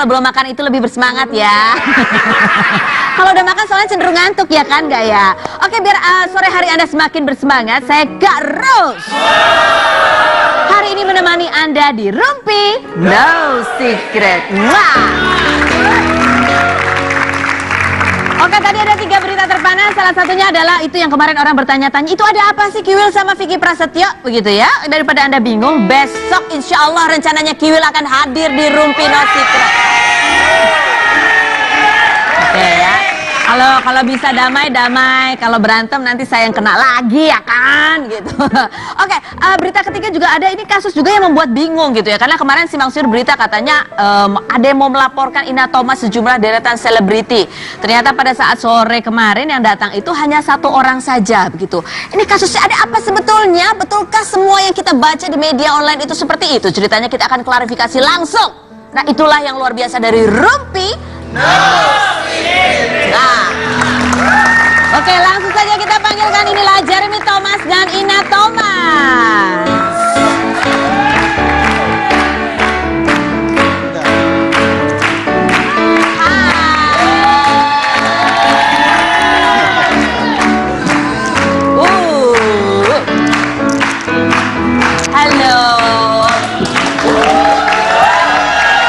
kalau belum makan itu lebih bersemangat ya. Kalau udah makan soalnya cenderung ngantuk ya kan, nggak ya? Oke, biar sore hari Anda semakin bersemangat, saya Kak Rose hari ini menemani Anda di Rumpi No Secret. Wah. Oke, tadi ada 3 berita terpanas. Salah satunya adalah itu yang kemarin orang bertanya-tanya, itu ada apa sih Kiwil sama Vicky Prasetyo? Begitu ya. Daripada Anda bingung, besok insya Allah rencananya Kiwil akan hadir di Rumpi No Secret. Oke ya. Kalau bisa damai, kalau berantem nanti saya yang kena lagi ya kan gitu. Oke, berita ketiga juga ada, ini kasus juga yang membuat bingung gitu ya. Karena kemarin Simpang Siur berita katanya ada yang mau melaporkan Ina Thomas sejumlah deretan selebriti. Ternyata pada saat sore kemarin yang datang itu hanya 1 orang saja begitu. Ini kasusnya ada apa sebetulnya? Betulkah semua yang kita baca di media online itu seperti itu? Ceritanya kita akan klarifikasi langsung. Nah, itulah yang luar biasa dari Rumpi Nah, oke, langsung saja kita panggilkan, inilah Jeremy Thomas dan Ina Thomas. Halo.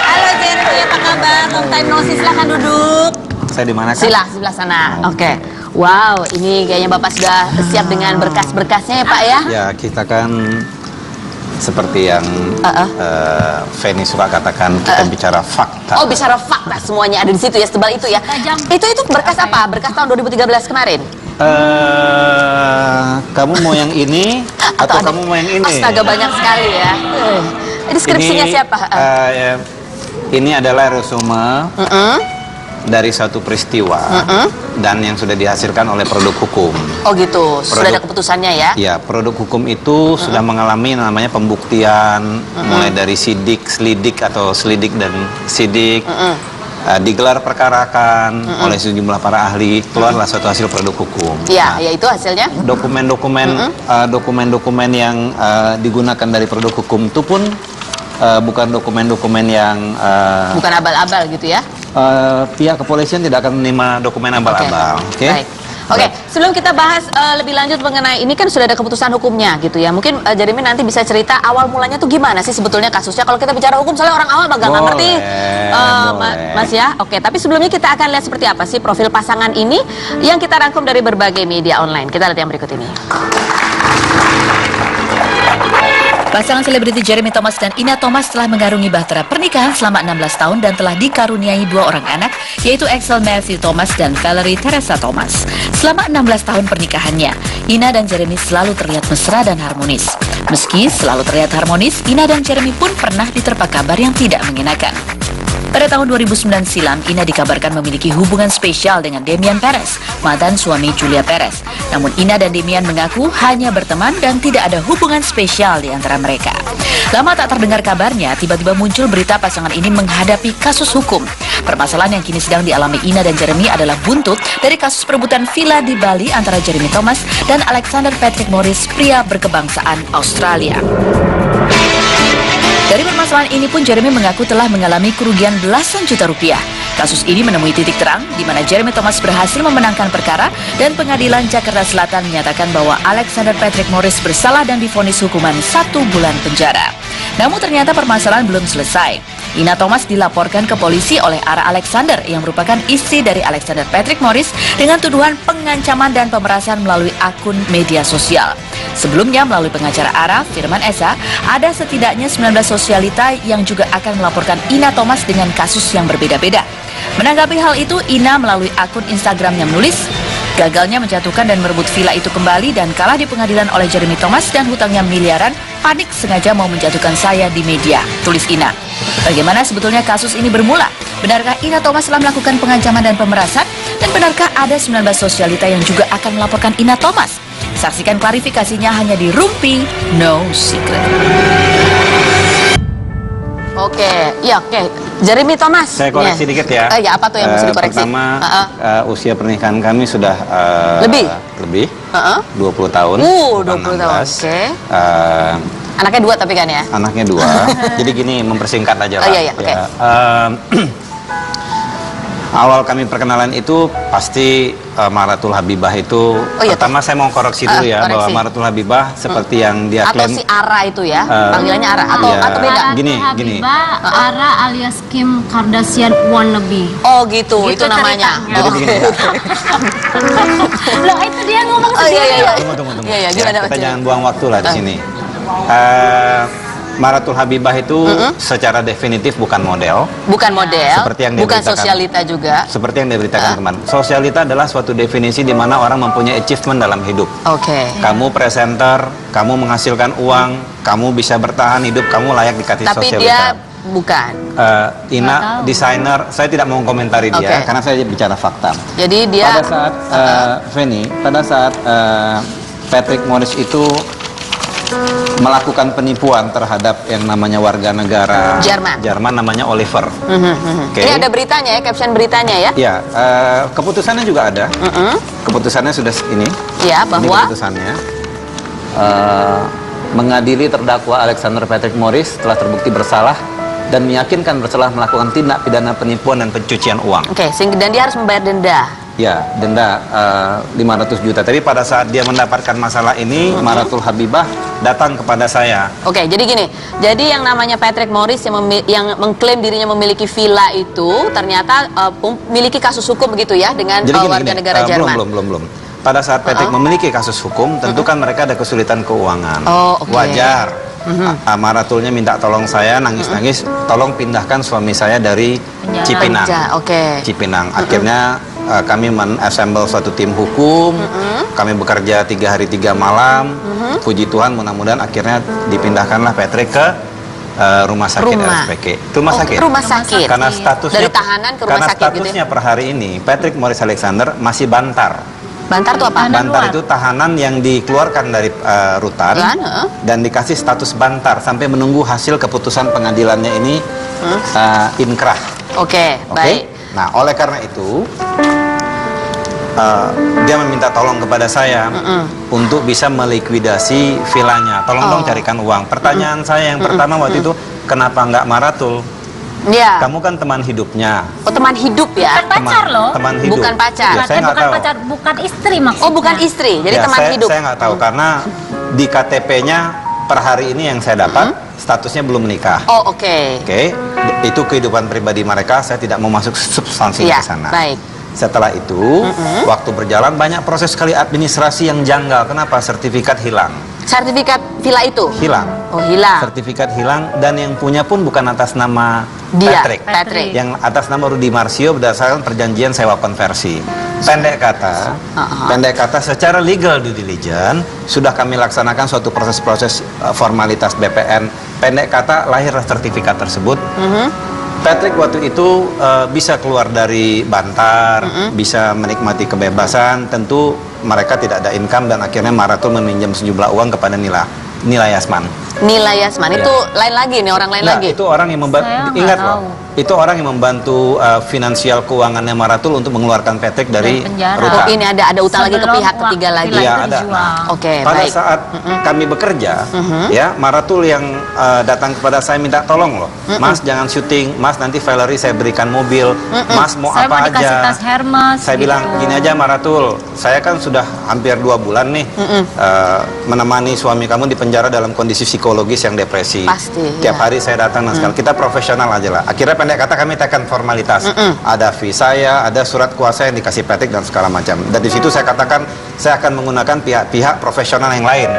Halo Jeremy, apa kabar? Long time no see, silahkan duduk. Saya di mana kan? Sebelah sana. Oke. Wow, ini kayaknya Bapak sudah siap dengan berkas-berkasnya ya Pak ya? Ya, kita kan seperti yang Feni suka katakan, kita bicara fakta. Oh, bicara fakta, semuanya ada di situ ya, setebal itu ya. Itu berkas apa? Berkas tahun 2013 kemarin? Kamu mau yang ini atau kamu mau yang ini? Astaga, banyak sekali ya. Ini skripsinya siapa? Ini adalah resume dari suatu peristiwa dan yang sudah dihasilkan oleh produk hukum. Oh gitu, sudah ada keputusannya ya? Ya, produk hukum itu sudah mengalami namanya pembuktian, mulai dari sidik, selidik atau selidik dan sidik, digelar perkarakan oleh sejumlah para ahli, keluarlah suatu hasil produk hukum. Iya, ya itu hasilnya. Dokumen-dokumen yang digunakan dari produk hukum itu pun bukan dokumen-dokumen yang bukan abal-abal gitu ya? Pihak kepolisian tidak akan menerima dokumen abal-abal. Oke. Oke, sebelum kita bahas lebih lanjut mengenai ini kan sudah ada keputusan hukumnya gitu ya. Mungkin Jeremy nanti bisa cerita awal mulanya tuh gimana sih sebetulnya kasusnya. Kalau kita bicara hukum, soalnya orang awal bakal nggak ngerti, Mas ya. Oke, tapi sebelumnya kita akan lihat seperti apa sih profil pasangan ini yang kita rangkum dari berbagai media online. Kita lihat yang berikut ini. Pasangan selebriti Jeremy Thomas dan Ina Thomas telah mengarungi bahtera pernikahan selama 16 tahun dan telah dikaruniai 2 orang anak, yaitu Axel Matthew Thomas dan Valerie Teresa Thomas. Selama 16 tahun pernikahannya, Ina dan Jeremy selalu terlihat mesra dan harmonis. Meski selalu terlihat harmonis, Ina dan Jeremy pun pernah diterpa kabar yang tidak mengenakan. Pada tahun 2009 silam, Ina dikabarkan memiliki hubungan spesial dengan Demian Perez, mantan suami Julia Perez. Namun Ina dan Demian mengaku hanya berteman dan tidak ada hubungan spesial di antara mereka. Lama tak terdengar kabarnya, tiba-tiba muncul berita pasangan ini menghadapi kasus hukum. Permasalahan yang kini sedang dialami Ina dan Jeremy adalah buntut dari kasus perebutan villa di Bali antara Jeremy Thomas dan Alexander Patrick Morris, pria berkebangsaan Australia. Dari permasalahan ini pun Jeremy mengaku telah mengalami kerugian belasan juta rupiah. Kasus ini menemui titik terang di mana Jeremy Thomas berhasil memenangkan perkara dan pengadilan Jakarta Selatan menyatakan bahwa Alexander Patrick Morris bersalah dan divonis hukuman 1 bulan penjara. Namun ternyata permasalahan belum selesai. Ina Thomas dilaporkan ke polisi oleh Ara Alexander yang merupakan istri dari Alexander Patrick Morris dengan tuduhan pengancaman dan pemerasan melalui akun media sosial. Sebelumnya melalui pengacara Ara, Firman Esa, ada setidaknya 19 sosialita yang juga akan melaporkan Ina Thomas dengan kasus yang berbeda-beda. Menanggapi hal itu, Ina melalui akun Instagramnya menulis, gagalnya menjatuhkan dan merebut villa itu kembali dan kalah di pengadilan oleh Jeremy Thomas dan hutangnya miliaran, panik sengaja mau menjatuhkan saya di media, tulis Ina. Bagaimana sebetulnya kasus ini bermula? Benarkah Ina Thomas telah melakukan pengancaman dan pemerasan? Dan benarkah ada 19 sosialita yang juga akan melaporkan Ina Thomas? Saksikan klarifikasinya hanya di Rumpi No Secret. Oke, Jeremy Thomas. Saya koreksi dikit ya. Ya, apa tuh yang mesti dikoreksi? Pertama, usia pernikahan kami sudah lebih 20 tahun. 20 tahun. Oke. Anaknya 2 tapi kan ya? Anaknya 2. Jadi gini, mempersingkat aja lah. Oh iya, oke. Ya, awal kami perkenalan itu pasti Maratul Habibah itu iya, pertama saya mau koreksi dulu ya bahwa koreksi. Maratul Habibah seperti yang dia Atau klaim si Ara itu ya? Panggilannya Ara atau iya. beda? Gini. Habibah, Ara alias Kim Kardashian wannabe. Oh gitu, itu Gitu namanya. ceritanya. Jadi Oh, begini, oke. Loh, itu dia ngomong Oh iya sendiri. iya. tunggu. Iya iya, Ya, gimana kita Mas? jangan buang waktu lah di sini. Maratul Habibah itu secara definitif bukan model. Bukan model, Seperti yang bukan diberitakan. sosialita juga. Seperti yang diberitakan kemarin. Sosialita adalah suatu definisi di mana orang mempunyai achievement dalam hidup. Oke. Kamu presenter, kamu menghasilkan uang, kamu bisa bertahan hidup, kamu layak dikasih Tapi sosialita. dia bukan. Ina, desainer, saya tidak mau komentari dia Oke. karena saya bicara fakta. Jadi dia Pada saat Feni, pada saat Patrick Morris itu melakukan penipuan terhadap yang namanya warga negara Jerman. namanya Oliver. Oke. Ini ada beritanya ya, caption beritanya ya. Ya, keputusannya juga ada. Keputusannya sudah ini. Ya, Ini bahwa keputusannya mengadili terdakwa Alexander Patrick Morris telah terbukti bersalah dan meyakinkan bersalah melakukan tindak pidana penipuan dan pencucian uang. Oke, dan dia harus membayar denda. Ya, denda 500 juta. Tapi pada saat dia mendapatkan masalah ini, Maratul Habibah datang kepada saya. Oke, jadi gini. Jadi yang namanya Patrick Morris yang mengklaim dirinya memiliki villa itu ternyata memiliki kasus hukum begitu ya dengan Jadi gini, warga negara Jerman. Belum. Pada saat Patrick memiliki kasus hukum, tentu kan mereka ada kesulitan keuangan. Oh, oke. Wajar. Maratulnya minta tolong saya, nangis-nangis, tolong pindahkan suami saya dari Cipinang. Oke. Cipinang. Akhirnya kami men-assemble suatu tim hukum. Kami bekerja 3 hari 3 malam. Puji Tuhan, mudah-mudahan akhirnya dipindahkanlah Patrick ke rumah sakit RSPK. Rumah sakit. Rumah sakit. Karena statusnya dari tahanan ke rumah karena sakit gitu ya. statusnya per hari ini Patrick Morris Alexander masih bantar. Bantar tuh apa? Bantar itu tahanan yang dikeluarkan dari rutan dan dikasih status bantar sampai menunggu hasil keputusan pengadilannya ini inkrah. Oke, baik. Nah, oleh karena itu dia meminta tolong kepada saya untuk bisa melikuidasi villanya. Tolong dong carikan uang. Pertanyaan saya yang pertama waktu itu, kenapa nggak Maratul? Ya. Kamu kan teman hidupnya. Oh, teman hidup ya? Bukan pacar loh. Teman hidup. Bukan pacar. Ya, saya nggak bukan tahu. pacar, bukan istri maksudnya. Oh, bukan istri. Jadi Ya, teman hidup. Saya nggak tahu karena di KTP-nya per hari ini yang saya dapat statusnya belum menikah. Oh, oke. Oke, itu kehidupan pribadi mereka. Saya tidak mau masuk substansi Ya, ke sana. baik. Setelah itu, waktu berjalan banyak proses sekali administrasi yang janggal. Kenapa? Sertifikat hilang. Sertifikat villa itu? Hilang. Oh, hilang. Sertifikat hilang dan yang punya pun bukan atas nama Dia, Patrick. Yang atas nama Rudy Marsio berdasarkan perjanjian sewa konversi. Pendek kata secara legal due diligence sudah kami laksanakan suatu proses-proses formalitas BPN. Pendek kata lahirlah sertifikat tersebut. Patrick waktu itu bisa keluar dari Bantar, bisa menikmati kebebasan. Tentu mereka tidak ada income dan akhirnya Maratul meminjam sejumlah uang kepada Nila Yasman. Nila Yasman itu lain lagi nih, orang lain Nah, lagi. itu orang yang membantu. Saya nggak Ingat tahu. loh, itu orang yang membantu finansial keuangannya Maratul untuk mengeluarkan Patrick dari penjara. rutan. Oh, ini ada utang lagi ke Sebelum pihak ketiga uang lagi. villa Iya, itu ada. dijual. Nah, Oke, pada baik. saat kami bekerja, ya Maratul yang datang kepada saya minta tolong loh, Mas jangan syuting, Mas nanti Valerie saya berikan mobil, Mas mau Saya mau apa dikasih aja. tas Hermes. Saya gitu. bilang gini aja Maratul, saya kan sudah hampir 2 bulan nih menemani suami kamu di penjara dalam kondisi psikologis yang depresi. Pasti, Tiap ya. hari saya datang dan sekali kita profesional aja lah. Akhirnya pendek kata kami tekan formalitas. Ada fee saya, ada surat kuasa yang dikasih Patrick dan segala macam. Dan di situ saya katakan saya akan menggunakan pihak-pihak profesional yang lain,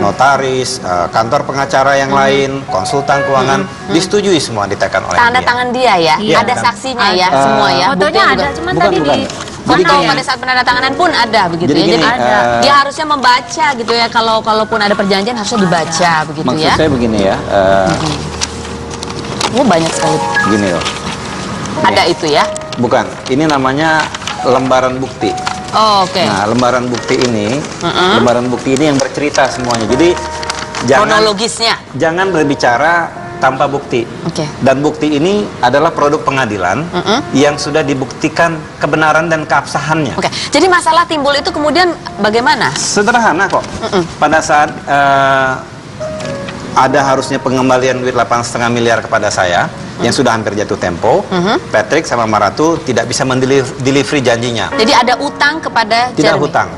notaris, kantor pengacara yang lain, konsultan keuangan, disetujui semua ditekan oleh Tanda dia. tangan dia ya? Iya, Ada dan- saksinya ya, semua ya? Fotonya Buktinya ada, juga. cuma Bukan, tadi bukan. di Jadi Atau gini, pada saat penandatanganan pun ada begitu Jadi ya? gini, Jadi dia harusnya membaca gitu ya, kalaupun ada perjanjian harusnya dibaca begitu maksud ya? saya begini ya, Oh, banyak sekali. gini loh. Ada itu ya? Bukan, ini namanya lembaran bukti. Oh, oke. Nah, lembaran bukti ini yang bercerita semuanya. Jadi Kronologisnya. jangan berbicara tanpa bukti. Oke. Dan bukti ini adalah produk pengadilan yang sudah dibuktikan kebenaran dan keabsahannya. Oke. Jadi masalah timbul itu kemudian bagaimana? Sederhana kok. Pada saat ada harusnya pengembalian duit 8,5 miliar kepada saya yang sudah hampir jatuh tempo. Patrick sama Maratul tidak bisa mendelivery janjinya. Jadi ada utang kepada Tidak Jeremy? hutang.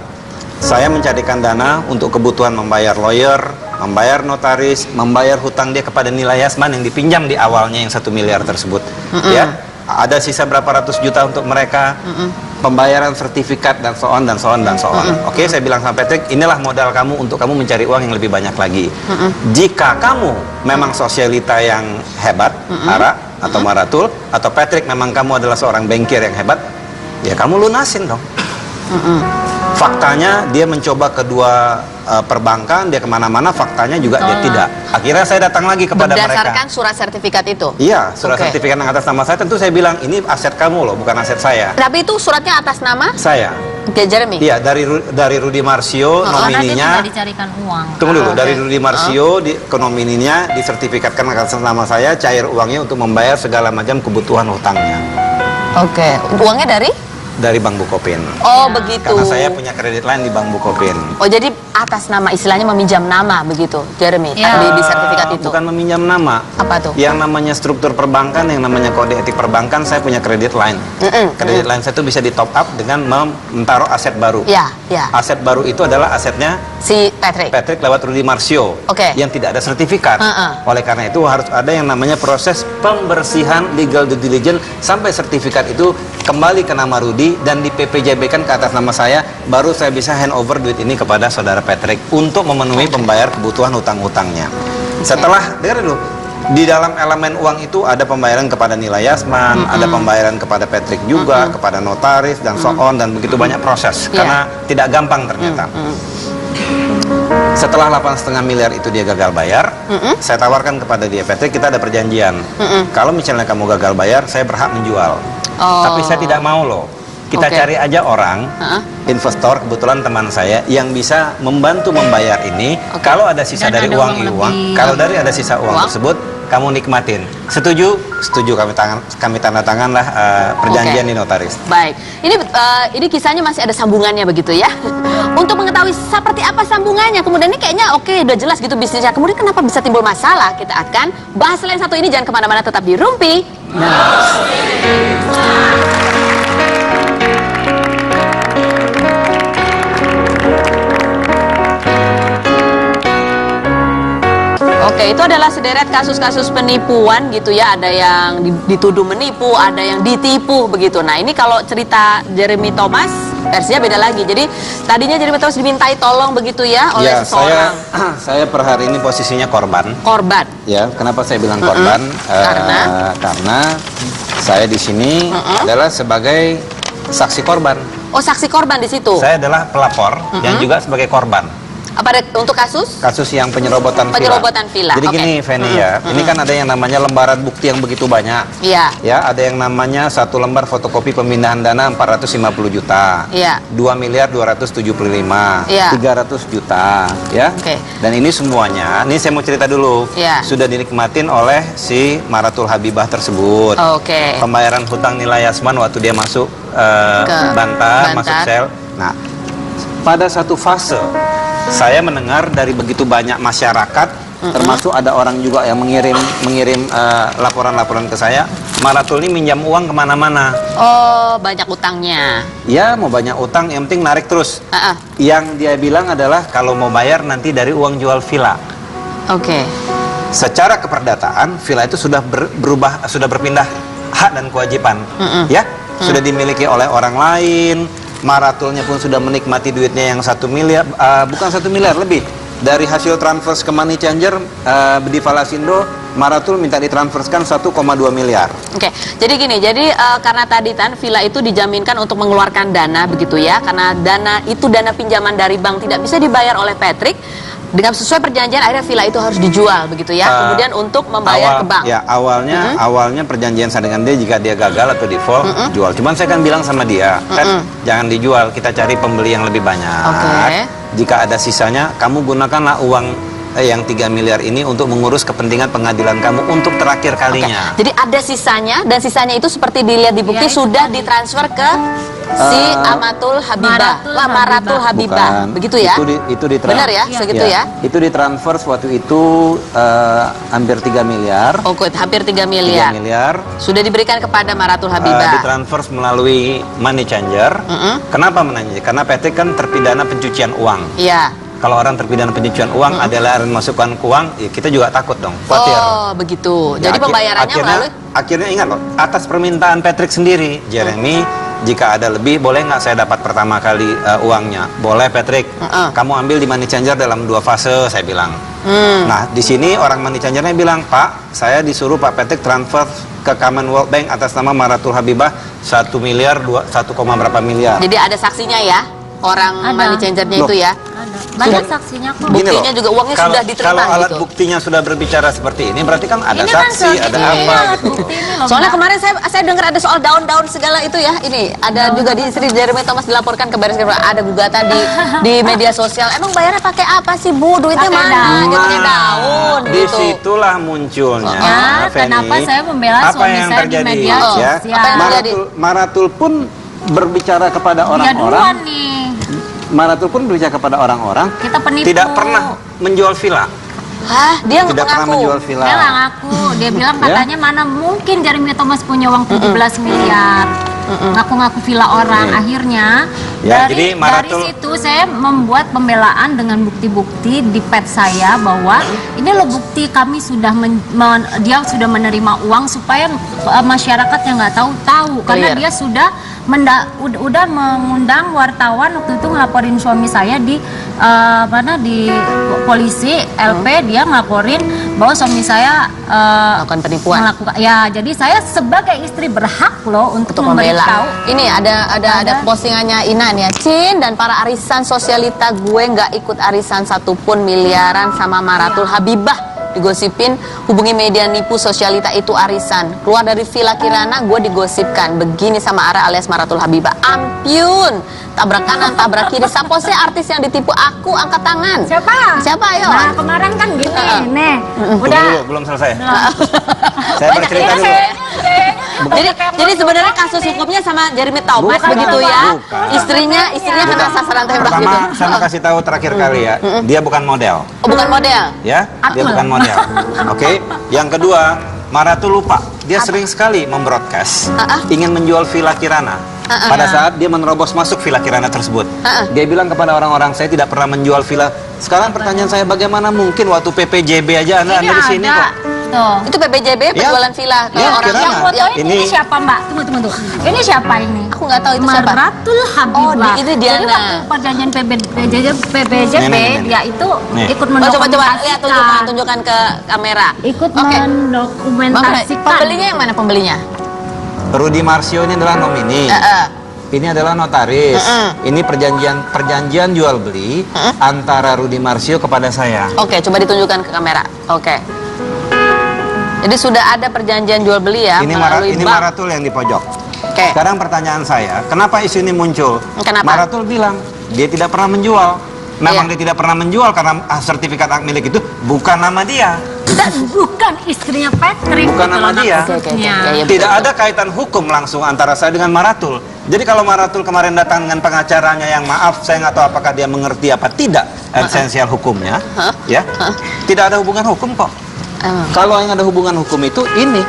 Saya mencarikan dana untuk kebutuhan membayar lawyer, membayar notaris, membayar hutang dia kepada Nilai Yasman yang dipinjam di awalnya yang 1 miliar tersebut. Ya, ada sisa berapa ratus juta untuk mereka, pembayaran sertifikat dan so on dan so on dan so on. Oke, saya bilang sama Patrick, inilah modal kamu untuk kamu mencari uang yang lebih banyak lagi. Jika kamu memang sosialita yang hebat, Ara atau Maratul, atau Patrick memang kamu adalah seorang bankir yang hebat, ya kamu lunasin dong. Faktanya dia mencoba kedua perbankan, dia kemana-mana, faktanya juga dia tidak. Akhirnya saya datang lagi kepada Berdasarkan mereka. surat sertifikat itu? Iya, surat Oke. sertifikat yang atas nama saya, tentu saya bilang ini aset kamu loh, bukan aset saya. Tapi itu suratnya atas nama Saya. Oke, Jeremy? Iya, dari Rudy Marsio, Karena itu nomininya. tidak dicarikan uang. Tunggu dulu, Oke. dari Rudy Marsio ke nomininya disertifikatkan atas nama saya, cair uangnya untuk membayar segala macam kebutuhan hutangnya Oke. Uangnya dari Bank Bukopin. Oh, begitu. Karena saya punya kredit lain di Bank Bukopin. Oh, jadi atas nama, istilahnya meminjam nama begitu, Jeremy? Ya. Di sertifikat itu? Bukan meminjam nama. Apa tuh? Yang namanya struktur perbankan, yang namanya kode etik perbankan, saya punya kredit line. Kredit line saya itu bisa di top up dengan menaruh aset baru. Ya, ya. Aset baru itu adalah asetnya Si Patrick? Patrick lewat Rudy Marsio, Oke. yang tidak ada sertifikat. Oleh karena itu harus ada yang namanya proses pembersihan legal due diligence sampai sertifikat itu kembali ke nama Rudy dan di PPJB-kan ke atas nama saya, baru saya bisa hand over duit ini kepada saudara Patrick untuk memenuhi pembayar kebutuhan hutang-hutangnya. Setelah, dengar dulu, di dalam elemen uang itu ada pembayaran kepada Nilai Yasman, ada pembayaran kepada Patrick juga, kepada notaris dan so on, dan begitu banyak proses karena tidak gampang ternyata. Setelah 8,5 miliar itu dia gagal bayar, saya tawarkan kepada dia, Patrick, kita ada perjanjian. Kalau misalnya kamu gagal bayar, saya berhak menjual. Tapi saya tidak mau loh. Kita Oke. cari aja orang, investor, kebetulan teman saya, yang bisa membantu membayar ini. Kalau ada sisa Dan dari ada uang uang uang, lebih. kalau dari ada sisa uang tersebut, kamu nikmatin. Setuju? Setuju, kami tanda tanganlah perjanjian Oke. di notaris. Baik, ini kisahnya masih ada sambungannya begitu ya. Untuk mengetahui seperti apa sambungannya, kemudian ini kayaknya oke, udah jelas gitu bisnisnya. Kemudian kenapa bisa timbul masalah? Kita akan bahas selain satu ini, jangan kemana-mana, tetap di Rumpi. Oke, itu adalah sederet kasus-kasus penipuan gitu ya. Ada yang dituduh menipu, ada yang ditipu begitu. Nah, ini kalau cerita Jeremy Thomas versinya beda lagi. Jadi tadinya Jeremy Thomas dimintai tolong begitu ya oleh Ya, seseorang saya per hari ini posisinya korban. korban. Ya, kenapa saya bilang korban? Karena saya di sini adalah sebagai saksi korban. Oh, saksi korban di situ. Saya adalah pelapor yang juga sebagai korban. Untuk kasus? Kasus yang penyerobotan villa. Jadi Oke. gini, Feni ya, ini kan ada yang namanya lembaran bukti yang begitu banyak. Iya. Ya, ada yang namanya satu lembar fotokopi pemindahan dana 450 juta. Iya. 2 miliar 275. Iya. 300 juta, ya. Oke. Dan ini semuanya, ini saya mau cerita dulu. Iya. Sudah dinikmatin oleh si Maratul Habibah tersebut. Oke. Pembayaran hutang Nilai Yasman waktu dia masuk Ke Bantar, masuk Bantar. sel. Nah, pada satu fase saya mendengar dari begitu banyak masyarakat, termasuk ada orang juga yang mengirim laporan-laporan ke saya, Maratul ini minjam uang kemana-mana. Oh, banyak utangnya. Ya, mau banyak utang, yang penting narik terus. Yang dia bilang adalah kalau mau bayar nanti dari uang jual villa. Oke. Secara keperdataan, villa itu sudah sudah berpindah hak dan kewajiban, ya, sudah dimiliki oleh orang lain. Maratulnya pun sudah menikmati duitnya yang 1 miliar, bukan 1 miliar lebih. Dari hasil transfer ke Money Changer di Falasindo, Maratul minta ditransferkan 1,2 miliar. Oke, jadi gini, karena tadi kan villa itu dijaminkan untuk mengeluarkan dana begitu ya, karena dana pinjaman dari bank tidak bisa dibayar oleh Patrick. Dengan sesuai perjanjian akhirnya villa itu harus dijual begitu ya, kemudian untuk membayar ke bank. Ya, awalnya perjanjian saya dengan dia, jika dia gagal atau default, jual. Cuman saya kan bilang sama dia, kan jangan dijual, kita cari pembeli yang lebih banyak. Oke. Jika ada sisanya, kamu gunakanlah uang yang 3 miliar ini untuk mengurus kepentingan pengadilan kamu untuk terakhir kalinya. Jadi ada sisanya, dan sisanya itu seperti dilihat di bukti sudah ditransfer ke si Amatul Habibah, Maratul Habibah. Bukan. Begitu ya? Itu Benar ya, segitu ya? Itu ditransfer waktu itu hampir 3 miliar. Oh, good. Hampir 3 miliar. 3 miliar. Sudah diberikan kepada Maratul Habibah. Ditransfer melalui money changer. Kenapa money changer? Karena Patrick kan terpidana pencucian uang. Iya. Kalau orang terpidana pencucian uang adalah masukkan ke uang, ya kita juga takut dong, khawatir. Oh, begitu. Ya, Jadi pembayarannya melalui... Akhirnya ingat loh, atas permintaan Patrick sendiri, Jeremy, jika ada lebih, boleh nggak saya dapat pertama kali uangnya? Boleh, Patrick. Kamu ambil di money changer dalam 2 fase, saya bilang. Nah, di sini orang money changernya bilang, Pak, saya disuruh Pak Patrick transfer ke Commonwealth Bank atas nama Maratul Habibah 1 miliar, 1, berapa miliar. Jadi ada saksinya ya? Orang money changernya itu ya? Banyak saksinya kok. Gini Buktinya loh, juga uangnya sudah diterima kalau alat gitu. buktinya sudah berbicara seperti ini, berarti kan ada Ini kan saksi, ada apa gitu. bukti ini loh, Soalnya Mbak. kemarin saya dengar ada soal daun-daun segala itu ya. Ini ada juga di istri Jeremy Thomas dilaporkan ke Baris Krim, ada gugatan di media sosial. Emang bayarnya pakai apa sih, Bu? Duitnya Pakai mana? daun. Dia pakai daun Disitulah munculnya. Ya, Feni, kenapa saya membela apa suami yang saya di terjadi, media ya? sosial. Apa yang terjadi? Maratul pun berbicara kepada Dia duluan orang-orang. nih. Maratul pun berbicara kepada orang-orang. Kita penipu. Tidak pernah menjual villa. Hah? Dia Tidak pernah mengaku. menjual villa. Dia nggak ngaku. Dia bilang Ya? katanya mana mungkin Jeremy Thomas punya uang 17 miliar. Ngaku-ngaku villa orang. Akhirnya Ya, dari, jadi Maratul- dari situ saya membuat pembelaan dengan bukti-bukti di pet saya bahwa ini loh bukti kami sudah dia sudah menerima uang supaya masyarakat yang nggak tahu karena Clear. dia sudah udah mengundang wartawan waktu itu ngelaporin suami saya di di polisi LP. Dia ngelaporin bahwa suami saya Melakukan penipuan. ya, jadi saya sebagai istri berhak loh untuk Membela. memberitahu. Ini ada postingannya Ina nih ya. Cin dan para arisan sosialita gue nggak ikut arisan satupun miliaran sama Maratul Habibah. Digosipin hubungi media nipu sosialita itu arisan. Keluar dari Villa Kirana gue digosipkan begini sama Ara alias Maratul Habibah. Ampiun, tabrak kanan tabrak kiri. Siapa sih artis yang ditipu? Aku angkat tangan. Siapa ayo? Nah, kemarin kan gini, nih. Tunggu Udah. dulu, belum selesai. Saya Banyak bercerita ini dulu. Jadi sebenarnya kasus hukumnya sama Jeremy Thomas Bukan, begitu ya. bukan. Istrinya kena sasaran tembak Pertama, gitu. saya mau kasih tahu terakhir kali ya, dia bukan model. Oh, bukan model. Ya, dia bukan model. Oke. Yang kedua, Maratul lupa. Dia sering sekali membroadcast ingin menjual Villa Kirana. Pada saat dia menerobos masuk Villa Kirana tersebut, dia bilang kepada orang-orang, saya tidak pernah menjual villa. Sekarang pertanyaan saya, bagaimana mungkin waktu PPJB aja Anda di sini kok? Tuh. Itu PPJB penjualan villa ke Ya, orang Kirana. Yang foto ini Ini- siapa, Mbak? Tunggu. Ini siapa ini? Aku nggak tahu itu siapa. Maratul Habibah. Oh, itu Diana. Jadi waktu perjanjian PBJB, Nih. dia itu Nih. ikut Oh, coba lihat mendokumentasikan. tunjukkan ke kamera. Ikut Oke. mendokumentasikan. Pembelinya yang mana pembelinya? Rudy Marsio ini adalah nomini. Ini adalah notaris. Ini perjanjian jual beli antara Rudy Marsio kepada saya. Oke, coba ditunjukkan ke kamera. Oke. Jadi sudah ada perjanjian jual beli ya Ini melalui bank. Maratul yang di pojok. Oke. Sekarang pertanyaan saya, kenapa isu ini muncul? Kenapa? Maratul bilang dia tidak pernah menjual. Memang Iya. dia tidak pernah menjual karena sertifikat hak milik itu bukan nama dia. Dan bukan istrinya Patrick. Bukan gitu nama loh dia. maksudnya. Oke. Ya, Tidak betul. ada kaitan hukum langsung antara saya dengan Maratul. Jadi kalau Maratul kemarin datang dengan pengacaranya yang maaf, saya nggak tahu apakah dia mengerti apa tidak esensial hukumnya, ya, tidak ada hubungan hukum kok. Kalau yang ada hubungan hukum itu ini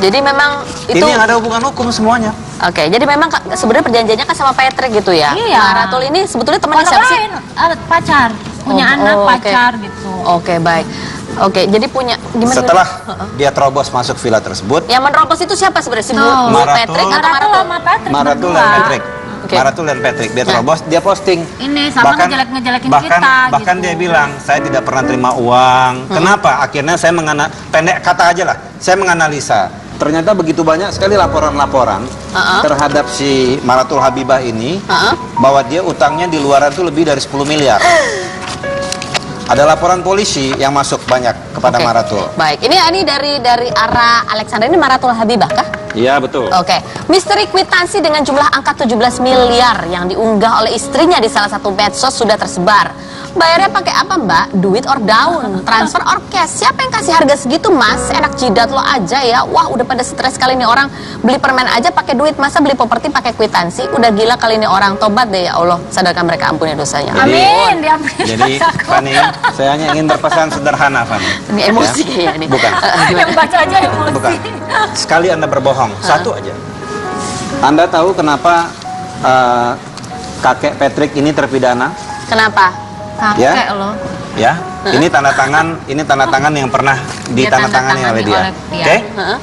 Jadi memang itu yang ada hubungan hukum semuanya. Oke, jadi memang sebenarnya perjanjiannya kan sama Patrick gitu ya. Iya. Maratul ini sebetulnya temannya Orang siapa sih? lain, pacar, punya anak, oke. pacar gitu. Oke, baik. Oke, jadi punya gimana? Setelah dia terobos masuk villa tersebut, Yang menerobos itu siapa sebenarnya? Si Bu Tuh. Maratul. Patrick atau Maratul Maratul? sama Patrick Maratul berdua. dan Patrick. Oke. Maratul dan Patrick dia terobos, dia posting. Ini sama ngejelek-ngejelekin kita Bahkan gitu. dia bilang, saya tidak pernah terima uang. Kenapa? Akhirnya saya pendek kata aja lah, saya menganalisa. Ternyata begitu banyak sekali laporan-laporan terhadap si Maratul Habibah ini, bahwa dia utangnya di luaran itu lebih dari 10 miliar. Ada laporan polisi yang masuk banyak kepada Oke. Maratul. Baik, ini dari Ara Alexander, ini Maratul Habibah kah? Iya, betul. Oke, misteri kwitansi dengan jumlah angka 17 miliar yang diunggah oleh istrinya di salah satu medsos sudah tersebar. Bayarnya pakai apa Mbak? Duit or daun? Transfer or cash? Siapa yang kasih harga segitu Mas? Enak jidat lo aja ya. Wah udah pada stres kali ini orang. Beli permen aja pakai duit. Masa beli properti pakai kwitansi? Udah gila kali ini orang. Tobat deh ya Allah. Sadarkan mereka, ampuni dosanya. Amin, diampuni Jadi dosaku. Fanny, saya hanya ingin berpesan sederhana Fanny. Ini emosi kayaknya nih. Bukan. Yang baca aja emosi. Bukan. Sekali Anda berbohong, satu aja. Anda tahu kenapa kakek Patrick ini terpidana? Kenapa? Kakek Ya. lo. Ya, ini tanda tangan yang pernah ditandatangani oleh dia. Oke? Heeh.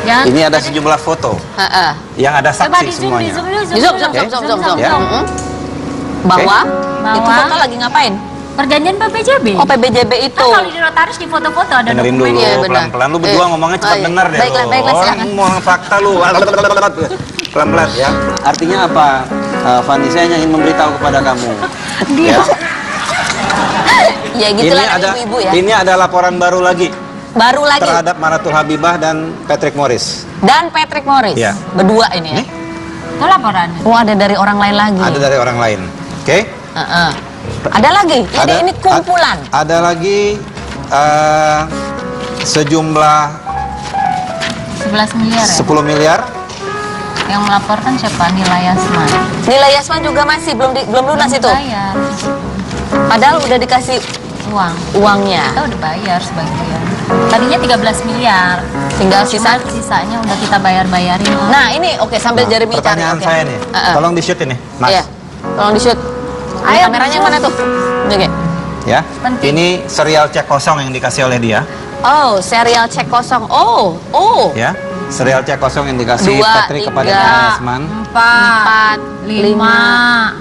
Jangan. Ini ada sejumlah foto Heeh. yang ada Coba saksi di zoom, semuanya. Di zoom, zoom. Ya. Heeh. Bahwa itu Bahwa- foto lagi ngapain? Perjanjian PPJB. Oh PBJB itu. Kan kalau di notaris di foto-foto ada Dengerin dulu, Iya, benar. pelan-pelan. Lu berdua ngomongnya cepat Oh, iya. bener deh. Baiklah, lu. baiklah, silakan. Orang mau fakta lu. Pelan-pelan ya. Artinya apa? Fanny, saya hanya ingin memberitahu kepada kamu. Ya. Ya Ini gitulah ada ibu-ibu ya. ini ada laporan baru lagi Baru lagi. terhadap Maratul Habibah dan Patrick Morris. Dan Patrick Morris. Iya. Berdua ini ya. Nih, Itu laporannya. Oh ada dari orang lain lagi. ada dari orang lain. Oke? Heeh. Ada lagi. Ini kumpulan. Ada lagi sejumlah 11 miliar ya. 10 miliar. Yang melaporkan siapa? Nilai Yasman. Nilai Yasman juga masih belum lunas itu. Bayar Padahal udah dikasih uang. uangnya. Kita udah bayar sebagian. Tadinya 13 miliar. Tinggal Cuma sisa. sisanya udah kita bayar-bayarin. Nah ini oke sambil Nah, Jeremy cari. pertanyaan Oke. saya nih, tolong di shoot ini, Mas. Iya. Tolong di shoot. Ayo kameranya yang mana tuh? Oke. Ya. Penting. Ini serial cek kosong yang dikasih oleh dia. Oh serial cek kosong. Oh. Ya. Serial cek kosong yang dikasih 2, Patrick kepada 3, Nilai Yasman. 4, 5,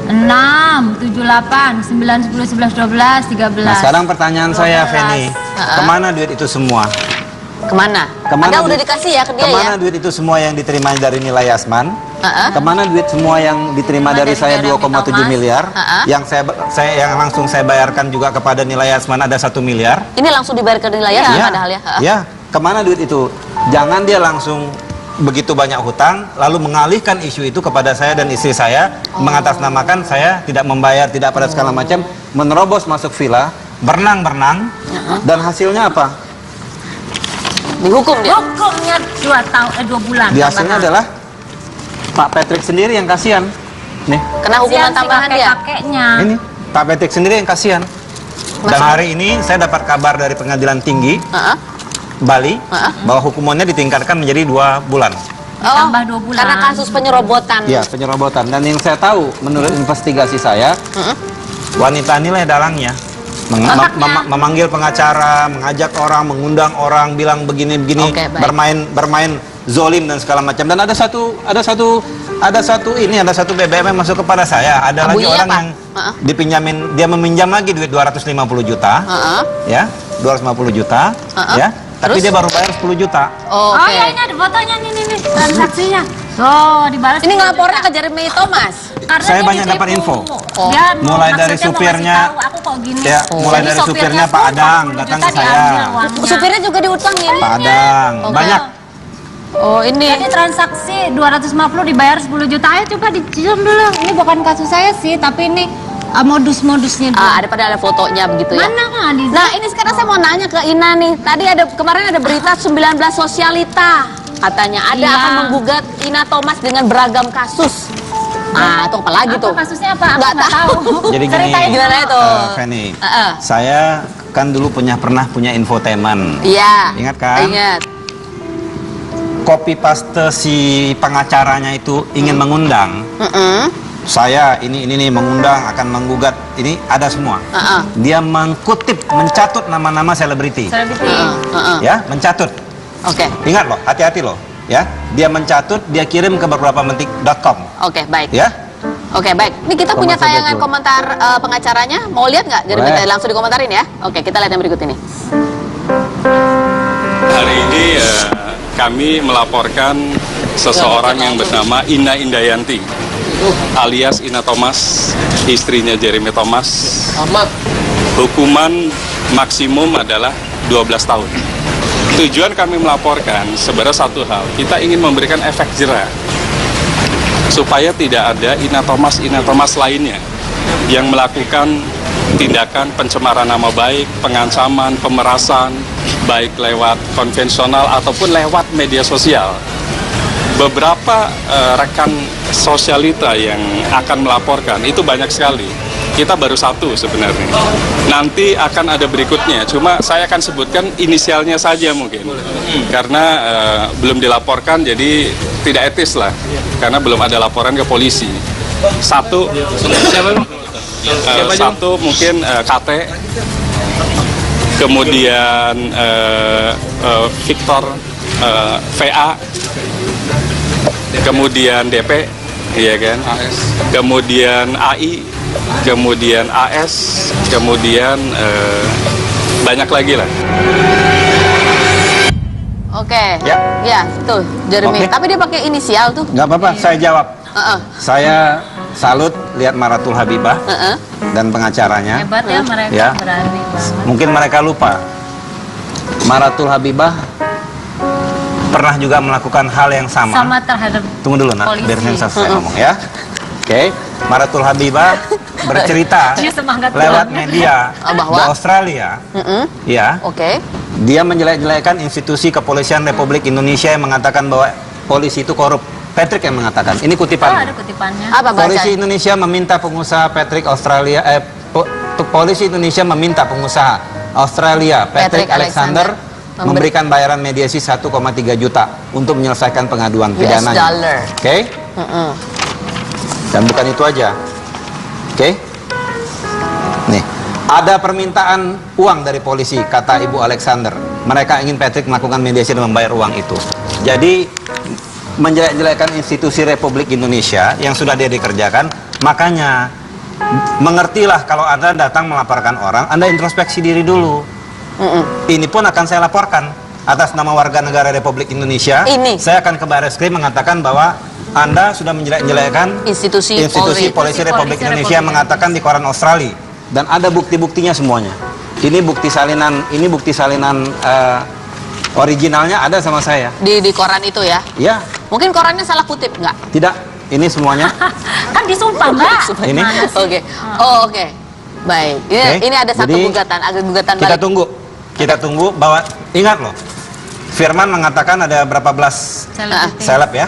6, 7, 8, 9, 10, 11, 12, 13. Nah, sekarang pertanyaan saya, 12. Feni, kemana duit itu semua? Kemana? Kemana Padahal udah duit- dikasih ya ke dia Kemana ya. duit itu semua yang diterima dari Nilai Yasman? Heeh. Kemana duit semua yang diterima Diterima dari dari saya Jeremy 2,7 Thomas. miliar? Ha-ha. Yang langsung saya bayarkan juga kepada Nilai Yasman ada 1 miliar. Ini langsung dibayar ke Nilai Yasman padahal ya. Heeh. Ya, kemana duit itu? Jangan dia langsung begitu banyak hutang, lalu mengalihkan isu itu kepada saya dan istri saya, mengatasnamakan saya tidak membayar, tidak pada segala macam, menerobos masuk villa, berenang-berenang, dan hasilnya apa? Dihukum dia. Hukumnya 2 bulan. Di hasilnya tambahan. adalah Pak Patrick sendiri yang kasihan. Nih, Kena hukuman Kasihan si tambahan dia. kakek-kakeknya. ini Pak Patrick sendiri yang kasihan. Dan hari ini saya dapat kabar dari Pengadilan Tinggi Heeh. Bali Ha-ha. bahwa hukumannya ditingkatkan menjadi 2 bulan. Ditambah 2 bulan. Karena kasus penyerobotan. Ya, penyerobotan. Dan yang saya tahu menurut investigasi saya, wanita inilah dalangnya. Memanggil pengacara, mengajak orang, mengundang orang, bilang begini-begini, Oke, baik. bermain zolim dan segala macam. Dan ada satu BBM yang masuk kepada saya. Ada lagi Abunya orang apa? yang dia meminjam lagi duit 250 juta, Heeh. ya, 250 juta, Ha-ha. ya. Tapi Terus? dia baru bayar 10 juta. Oh, Oh oke. ya ini ada fotonya nih transaksinya. So dibalas. Ini ngelapornya ke Jeremy Thomas. Karena Saya dia banyak ditipu. dapat info. Dia Mulai dari maksudnya mau supirnya, ngasih tahu, aku kok gini. ya, mulai Jadi dari supirnya pun Pak Adang 40 datang juta ke saya. diambil uangnya. Supirnya juga diutangin. Pak Adang, Oke. banyak. Oh, ini. Jadi transaksi 250 dibayar 10 juta. Ayo coba dicium dulu. Ini bukan kasus saya sih, tapi ini modus-modusnya dia. Ada fotonya begitu ya. Mana nggak di? Nah, ini sekarang saya mau nanya ke Ina nih. Tadi kemarin ada berita 19 sosialita. Katanya ada Iya. akan menggugat Ina Thomas dengan beragam kasus. Nah, itu apa lagi tuh? Kasusnya apa? Aku Nggak nggak tahu. Jadi gini, Ceritain gimana itu? Feni, Heeh. saya kan dulu pernah punya infotainment. Iya. Ingat kan? Ingat. Copy paste si pengacaranya itu ingin mengundang. Heeh. Saya ini nih mengundang akan menggugat. Ini ada semua. Heeh. Dia mengkutip, mencatut nama-nama selebriti. Selebriti. Heeh. Ya, mencatut. Oke. Ingat loh, hati-hati loh. Ya, dia mencatut, dia kirim ke beberapa mentik.com. Oke, baik. Ya, Oke, baik. Ini kita punya Komentar tayangan betul. komentar pengacaranya. Mau lihat nggak? Jadi Boleh. langsung dikomentarin ya. Oke, kita lihat yang berikut ini. Hari ini kami melaporkan seseorang yang bernama Ina Indayanti alias Ina Thomas, istrinya Jeremy Thomas. Hukuman maksimum adalah 12 tahun. Tujuan kami melaporkan sebenarnya satu hal, kita ingin memberikan efek jerah supaya tidak ada Ina Thomas lainnya yang melakukan tindakan pencemaran nama baik, pengancaman, pemerasan, baik lewat konvensional ataupun lewat media sosial. Beberapa rekan sosialita yang akan melaporkan itu banyak sekali. Kita baru satu sebenarnya. Nanti akan ada berikutnya. Cuma saya akan sebutkan inisialnya saja mungkin. Karena belum dilaporkan jadi tidak etis lah. Karena belum ada laporan ke polisi. Satu mungkin KT. Kemudian Victor VA. Kemudian DP, iya kan? Kemudian AI, kemudian AS, kemudian banyak lagi lah. Oke. Ya. Ya, tuh Jeremy. Oke. Tapi dia pakai inisial tuh. Nggak apa-apa, saya jawab. Heeh. Saya salut lihat Maratul Habibah Heeh. dan pengacaranya. Hebat ya mereka, Ya. berani banget. Mungkin mereka lupa. Maratul Habibah pernah juga melakukan hal yang Sama terhadap Tunggu dulu, nak, polisi. biar saya selesai ngomong ya. Oke, Maratul Habibah bercerita Dia semangat lewat banget. media Bahwa? di Australia, ya, Oke. dia menjelek-jelekan institusi kepolisian Republik Indonesia yang mengatakan bahwa polisi itu korup. Patrick yang mengatakan, ini Oh, kutipannya. ada kutipannya. Apa Polisi baca? Indonesia meminta pengusaha Patrick Australia, Polisi Indonesia meminta pengusaha Australia Patrick Alexander memberikan bayaran mediasi 1,3 juta untuk menyelesaikan pengaduan US pidananya. dollar. Oke? Dan bukan itu aja. Oke? Nih, ada permintaan uang dari polisi, kata Ibu Alexander. Mereka ingin Patrick melakukan mediasi dan membayar uang itu. Jadi, menjelek-jelekan institusi Republik Indonesia yang sudah dia dikerjakan, makanya mengertilah kalau Anda datang melaporkan orang, Anda introspeksi diri dulu. Ini pun akan saya laporkan atas nama warga negara Republik Indonesia. Ini? Saya akan ke Barreskrim mengatakan bahwa Anda sudah menjelek-jelekan Institusi Polisi Republik Indonesia mengatakan di koran Australia, dan ada bukti-buktinya semuanya. Ini bukti salinan, originalnya ada sama saya. Di koran itu ya. Ya, Mungkin korannya salah kutip nggak? tidak. Ini semuanya. Kan disumpah, Mbak. Ini? Gimana sih? Oke. Oh, oke. Baik. Ini ada satu Jadi, gugatan, ada gugatan Kita balik. tunggu. Kita tunggu bahwa, ingat loh, Firman mengatakan ada berapa belas seleb ya,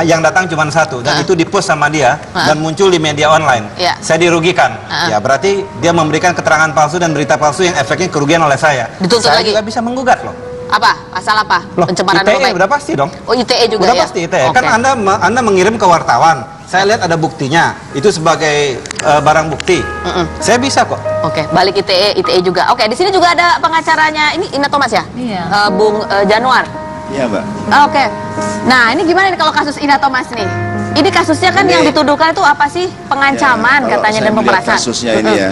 yang datang cuma satu, dan itu di-post sama dia dan muncul di media online. Ya. Saya dirugikan. Ya, berarti dia memberikan keterangan palsu dan berita palsu yang efeknya kerugian oleh saya. Dituntut Saya lagi? juga bisa menggugat loh. Apa? Pasal apa? Loh, Pencemaran ITE nama baik. udah pasti dong. Oh, ITE juga Udah ya? pasti ITE. Oke. Kan Anda mengirim ke wartawan. Saya lihat ada buktinya. Itu sebagai barang bukti. Saya bisa kok. Oke, balik ITE juga. Oke, di sini juga ada pengacaranya. Ini Ina Thomas ya? Iya. Bung Januar. Iya, Mbak. Oke. Nah, ini gimana nih kalau kasus Ina Thomas nih? Ini kasusnya kan Ini- yang dituduhkan itu apa sih? Pengancaman Ya, kalau katanya saya dan melihat pemerasan. kasusnya ini ya,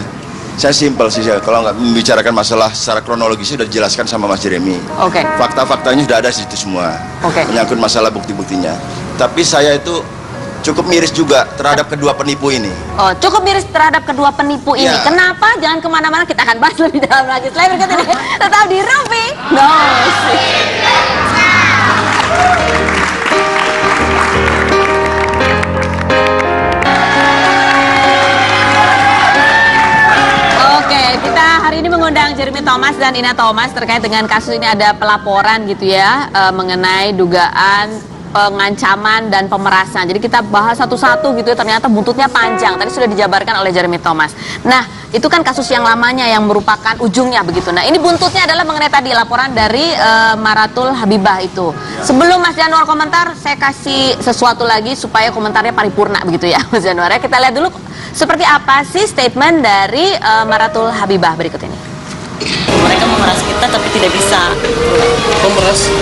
saya simpel sih. Kalau nggak membicarakan masalah secara kronologis sudah dijelaskan sama Mas Jeremy. Oke. Fakta-faktanya sudah ada di situ semua. Oke. Menyangkut masalah bukti-buktinya. Tapi saya itu cukup miris juga terhadap kedua penipu ini. Oh, cukup miris terhadap kedua penipu ini. Ya. Kenapa? Jangan kemana-mana, kita akan bahas lebih dalam lagi. Setelah berikut ini, tetap di Rupi Nosi. Oke, kita hari ini mengundang Jeremy Thomas dan Ina Thomas terkait dengan kasus ini. Ada pelaporan gitu ya, mengenai dugaan pengancaman dan pemerasan. Jadi kita bahas satu-satu gitu ya, ternyata buntutnya panjang. Tadi sudah dijabarkan oleh Jeremy Thomas. Nah, itu kan kasus yang lamanya yang merupakan ujungnya begitu. Nah, ini buntutnya adalah mengenai tadi laporan dari Maratul Habibah itu. Sebelum Mas Januar komentar, saya kasih sesuatu lagi supaya komentarnya paripurna begitu ya, Mas Januar. Kita lihat dulu seperti apa sih statement dari Maratul Habibah berikut ini. Mereka memeras kita tapi tidak bisa. Memeras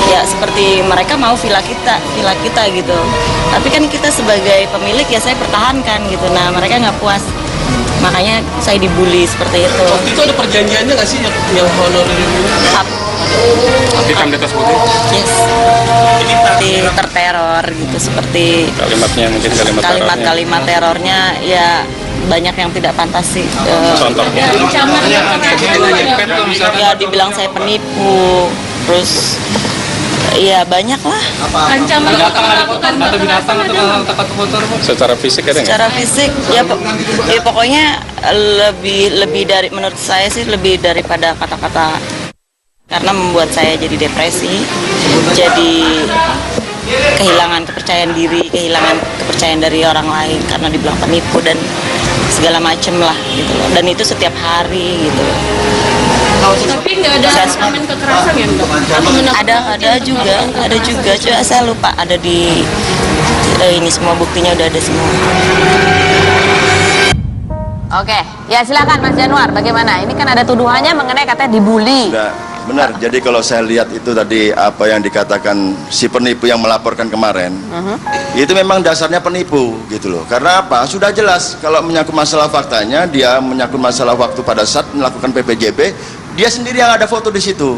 ya seperti mereka mau villa kita gitu. Tapi kan kita sebagai pemilik ya saya pertahankan gitu. Nah mereka nggak puas, makanya saya dibully seperti itu. Waktu itu ada perjanjiannya nggak sih yang honorer ini? Hitam di atas putih. Yes. Seperti terteror gitu, seperti Kalimatnya mungkin kalimat terornya. kalimat-kalimat terornya ya banyak yang tidak pantas sih. Contohnya. Ya dibilang saya penipu, terus Iya banyak lah. Ancaman Atau binatang atau takut motor? Secara fisik ada nggak? Secara fisik ya, ya pokoknya lebih dari, menurut saya sih lebih daripada kata-kata, karena membuat saya jadi depresi, jadi kehilangan kepercayaan diri, kehilangan kepercayaan dari orang lain karena dibilang penipu dan segala macem lah gitu loh. Dan itu setiap hari gitu loh. Tapi nggak ada ancaman kekerasan ya Mbak? Ada juga, coba saya lupa ada di ini, semua buktinya udah ada semua. Oke, ya silakan Mas Januar, bagaimana? Ini kan ada tuduhannya mengenai katanya dibully. Sudah benar. Jadi kalau saya lihat itu tadi apa yang dikatakan si penipu yang melaporkan kemarin, itu memang dasarnya penipu gitu loh. Karena apa? Sudah jelas kalau menyangkut masalah faktanya, dia menyangkut masalah waktu pada saat melakukan PPJB, dia sendiri yang ada foto di situ.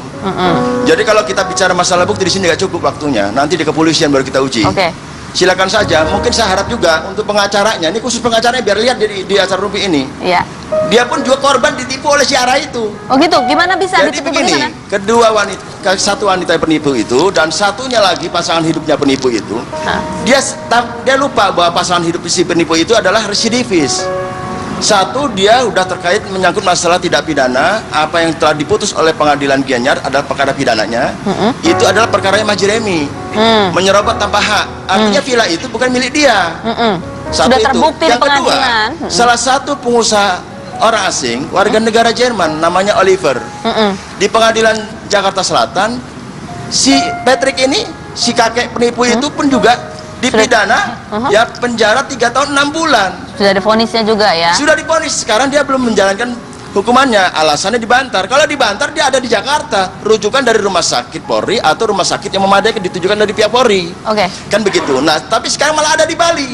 Jadi kalau kita bicara masalah bukti di sini nggak cukup waktunya. Nanti di kepolisian baru kita uji. Oke. Silakan saja. Mungkin saya harap juga untuk pengacaranya, ini khusus pengacaranya biar lihat di acara Rumpi ini. Iya. Dia pun juga korban ditipu oleh si Ara itu. Oh gitu, gimana bisa Jadi ditipu begini, bagaimana? satu wanita penipu itu dan satunya lagi pasangan hidupnya penipu itu, dia lupa bahwa pasangan hidup si penipu itu adalah residivis. Satu, dia udah terkait menyangkut masalah tidak pidana, apa yang telah diputus oleh pengadilan Gianyar adalah perkara pidananya, itu adalah perkara yang majremi, menyerobot tanpa hak. Artinya villa itu bukan milik dia. Satu Sudah itu. terbukti di Yang kedua, pengadilan. salah satu pengusaha orang asing, warga negara Jerman, namanya Oliver, di pengadilan Jakarta Selatan, si Patrick ini, si kakek penipu itu pun juga dipidana, ya penjara 3 tahun 6 bulan. Sudah ada vonisnya juga ya? Sudah divonis, sekarang dia belum menjalankan hukumannya, alasannya dibantar. Kalau dibantar dia ada di Jakarta, rujukan dari rumah sakit Polri atau rumah sakit yang memadai ditujukan dari pihak Polri. Oke. Kan begitu. Nah, tapi sekarang malah ada di Bali.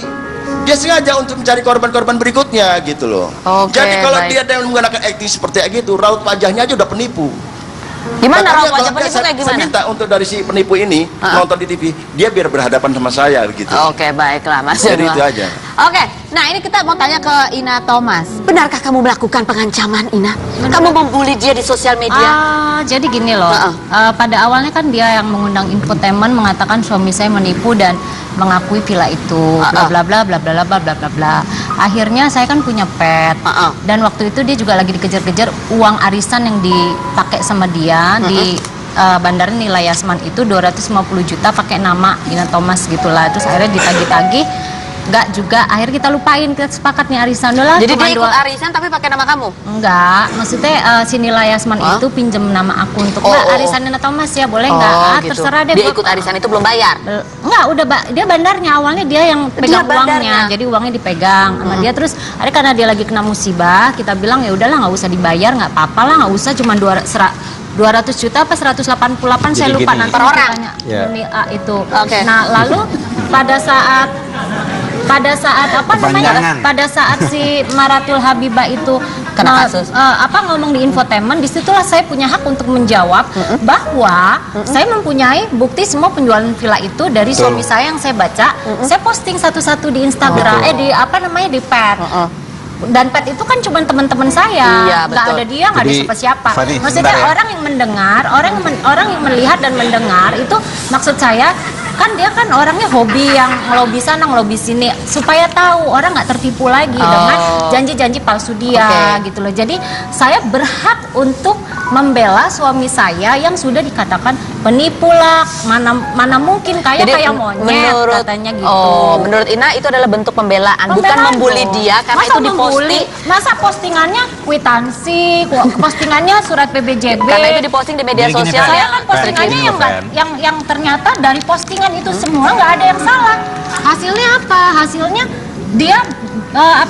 Dia sengaja untuk mencari korban-korban berikutnya gitu loh. Oke, Jadi kalau baik. dia dengan menggunakan acting seperti gitu, raut wajahnya aja udah penipu. Gimana Makanya raut kalau wajah penipu saya kayak gimana? minta untuk dari si penipu ini nonton di TV, dia biar berhadapan sama saya begitu. Oke, baiklah Mas Jadi Januar. itu aja. Oke, nah ini kita mau tanya ke Ina Thomas. Benarkah kamu melakukan pengancaman, Ina? Kamu membuli dia di sosial media? Jadi gini loh, pada awalnya kan dia yang mengundang infotainment mengatakan suami saya menipu dan mengakui villa itu, bla bla bla bla bla bla bla bla bla. Akhirnya saya kan punya pet, dan waktu itu dia juga lagi dikejar-kejar uang arisan yang dipakai sama dia di Bandara Nilai Yasman itu 250 juta pakai nama Ina Thomas gitulah. Terus akhirnya ditagih-tagih, enggak juga, akhirnya kita lupain, kita sepakat nih arisan dulu lah. Jadi cuma dia ikut arisan tapi pakai nama kamu? Enggak, maksudnya si Nilai Yasman itu pinjem nama aku untuk arisan Ina Thomas ya, boleh enggak? Gitu. Terserah deh. Dia ikut arisan itu belum bayar? Enggak, udah dia bandarnya, awalnya dia yang pegang uangnya, jadi uangnya dipegang sama dia. Terus ada karena dia lagi kena musibah, kita bilang ya udahlah nggak usah dibayar, nggak apa-apa lah, nggak usah, cuma 200 juta apa 188 saya lupa gini. nanti Per orang? tanya Ya. itu. Oke. Nah lalu pada saat apa namanya, Kepanjangan. pada saat si Maratul Habibah itu Kena kasus. ngomong di infotainment, disitulah saya punya hak untuk menjawab bahwa saya mempunyai bukti semua penjualan villa itu dari suami saya yang saya baca. Saya posting satu-satu di Instagram, di pet. Dan pet itu kan cuma teman-teman saya, Iya, nggak betul. ada dia, nggak ada Jadi, siapa-siapa. Fani, Maksudnya sebentar ya. orang yang mendengar, orang yang melihat dan mendengar itu, maksud saya kan dia kan orangnya hobi yang ngelobi sana ngelobi sini supaya tahu orang nggak tertipu lagi dengan janji-janji palsu dia gitu loh. Jadi saya berhak untuk membela suami saya yang sudah dikatakan penipu lah, mana mungkin kayak monyet katanya gitu. Menurut Ina itu adalah bentuk pembelaan, bukan Pembelaan membuli dong. dia karena Masa itu membuli? diposting. Masa postingannya kwitansi, postingannya surat PBJB. Karena itu diposting di media Jadi gini, sosial Fan. Saya ya. kan postingannya Gini loh, Fan. yang ternyata dari postingan itu semua nggak ada yang salah. Hasilnya apa? Hasilnya dia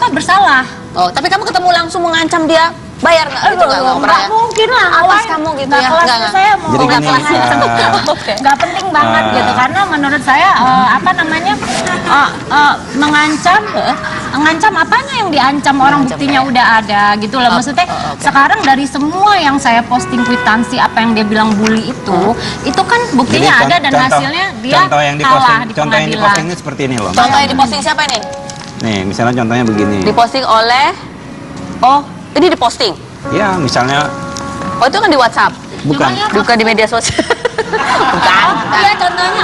bersalah. Oh, tapi kamu ketemu langsung mengancam dia bayar nggak? Gitu nggak pernah ya? Mungkin lah. Atas awalnya kamu gitu nggak ya? kelasnya Nggak. saya mau Jadi nggak gini, kelasnya. Oke. Nggak penting banget gitu, karena menurut saya mengancam apanya yang diancam orang, buktinya udah ada gitu loh. Maksudnya sekarang dari semua yang saya posting kwitansi apa yang dia bilang bully itu kan buktinya Jadi, ada dan hasilnya dia contoh yang kalah di contoh yang pengadilan. diposting ini seperti ini loh. Contoh yang diposting siapa ini? Nih, misalnya contohnya begini. Diposting oleh ini diposting. Ya, misalnya Oh, itu kan di WhatsApp. bukan. Bukan di media sosial. Bukan. Iya,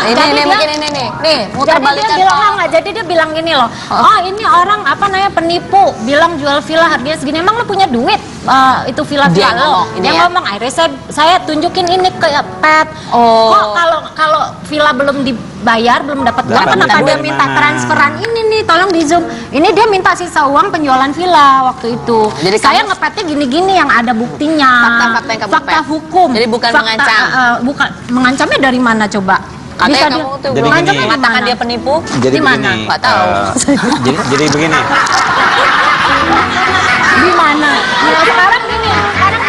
Ini mungkin ini nih. Nih, muter Jadi dia balikan. bilang enggak, jadi dia bilang gini loh. Oh, ini orang apa namanya penipu, bilang jual villa harganya segini. Emang lu punya duit? Itu villa Dia lo. ngomong, ini Dia ya. ngomong, akhirnya saya tunjukin ini ke Pet. Oh. Kok kalau villa belum dibayar, belum dapat uang, Dapat kenapa duit dia dari minta mana? transferan ini nih? Tolong di zoom. Ini dia minta sisa uang penjualan villa waktu itu. Jadi saya kamu- ngepetnya gini-gini yang ada buktinya. Fakta-fakta yang kamu Fakta pet. hukum. Jadi bukan mengancam. Bukan mengancamnya dari mana coba? Katanya kamu tuh Jadi belum gini. mengatakan dia penipu. Jadi Di mana? begini, Nggak tahu. jadi begini. Di mana? Nah, sekarang gini.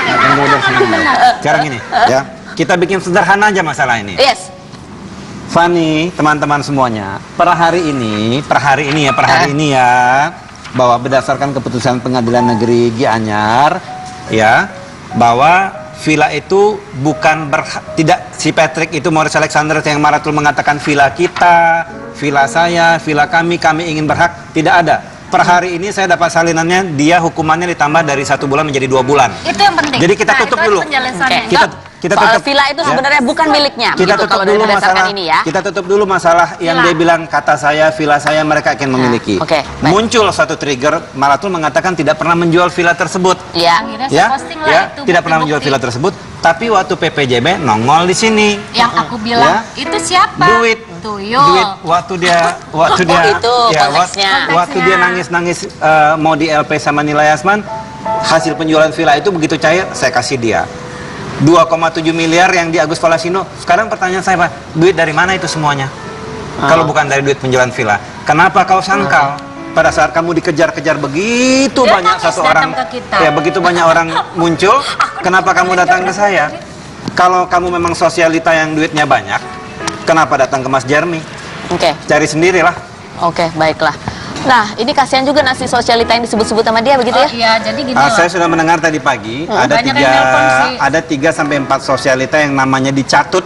Yang mudah senang. Sekarang gini, ya. Kita bikin sederhana aja masalah ini. Yes. Fani, teman-teman semuanya, per hari ini ya, bahwa berdasarkan keputusan Pengadilan Negeri Gianyar, ya, bahwa villa itu bukan tidak si Patrick itu Morris Alexander yang Maratul mengatakan villa kita, villa saya, villa kami ingin berhak, tidak ada. Per hari ini saya dapat salinannya, dia hukumannya ditambah dari 1 bulan menjadi 2 bulan. Itu yang penting. Jadi kita tutup itu dulu. penjelasannya. Kita Soal tutup villa itu ya. sebenarnya bukan miliknya. Kita gitu, tutup kalau dulu berdasarkan masalah ini ya. Kita tutup dulu masalah yang Villa. dia bilang kata saya villa saya mereka akan memiliki. oke, baik. Muncul satu trigger, Maratul mengatakan tidak pernah menjual villa tersebut. Iya. Akhirnya Ya, saya posting lah ya, itu tidak pernah menjual bukti-bukti. villa tersebut. Tapi waktu PPJB nongol di sini. Yang aku bilang, Ya. itu siapa? Duit, Tuyul. duit waktu dia itu ya, konteksnya. waktu dia nangis mau di LP sama Nilai Asman, hasil penjualan villa itu begitu cair, saya kasih dia 2,7 miliar yang di Agus Falasino. Sekarang pertanyaan saya, Pak, duit dari mana itu semuanya? Kalau bukan dari duit penjualan villa, kenapa kau sangkal? Pada saat kamu dikejar-kejar begitu Dia banyak nangis satu datang orang, ke kita. ya begitu banyak orang muncul, kenapa kamu datang ke saya? Kalau kamu memang sosialita yang duitnya banyak, kenapa datang ke Mas Jermy? Oke. Cari sendirilah. Oke, baiklah. Nah, ini kasihan juga nasi sosialita yang disebut-sebut sama dia begitu Oh ya. iya, jadi gini Saya loh. sudah mendengar tadi pagi Banyak yang nelpon sih. ada 3 sampai 4 sosialita yang namanya dicatut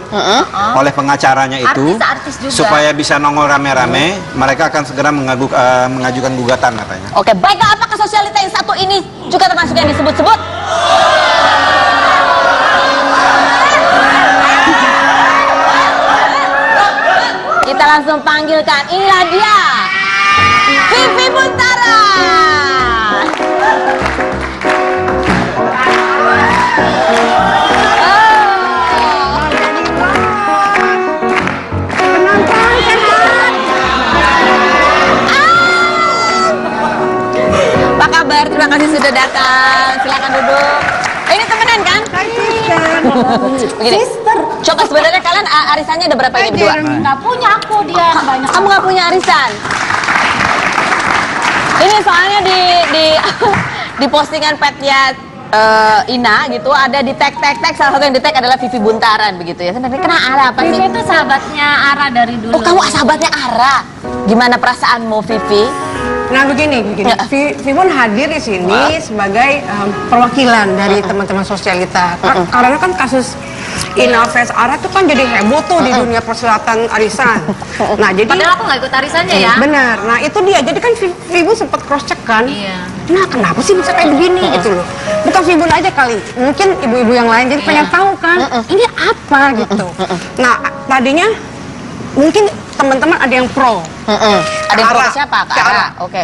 oleh pengacaranya itu Artis-artis juga. supaya bisa nongol rame-rame. Mereka akan segera mengajukan gugatan katanya. Oke, baiklah, apakah sosialita yang satu ini juga termasuk yang disebut-sebut? Kita langsung panggilkan, inilah dia, Vivi Buntara. Apa kabar? Terima kasih sudah datang. Silakan duduk. Ini temenan kan? Begini. Coba sebenarnya kalian arisannya ada berapa ini berdua? Nggak punya aku dia yang banyak. Kamu nggak punya arisan? Ini soalnya di postingan petnya Ina gitu ada di tag salah satu yang di tag adalah Vivi Buntaran begitu ya. Sebenarnya kena Ara apa sih? Vivi itu sahabatnya Ara dari dulu. Oh, kamu sahabatnya Ara. Gimana perasaanmu, Vivi? Nah begini, Ya. Vivun hadir di sini sebagai perwakilan dari teman-teman sosialita. Karena kan kasus Ina vs Ara itu kan jadi heboh tuh di dunia persilatan arisan. Nah jadi Padahal aku nggak ikut arisannya ya. benar. Nah itu dia. Jadi kan Vivun sempat cross check kan. Iya. Nah kenapa sih bisa kayak begini gitu loh. Bukan Vivun aja kali. Mungkin ibu-ibu yang lain jadi pengen tahu kan. Ini apa gitu. Nah tadinya mungkin teman-teman ada yang pro. Ada yang pro ke siapa? Ke Ke Ara. Ara. Oke.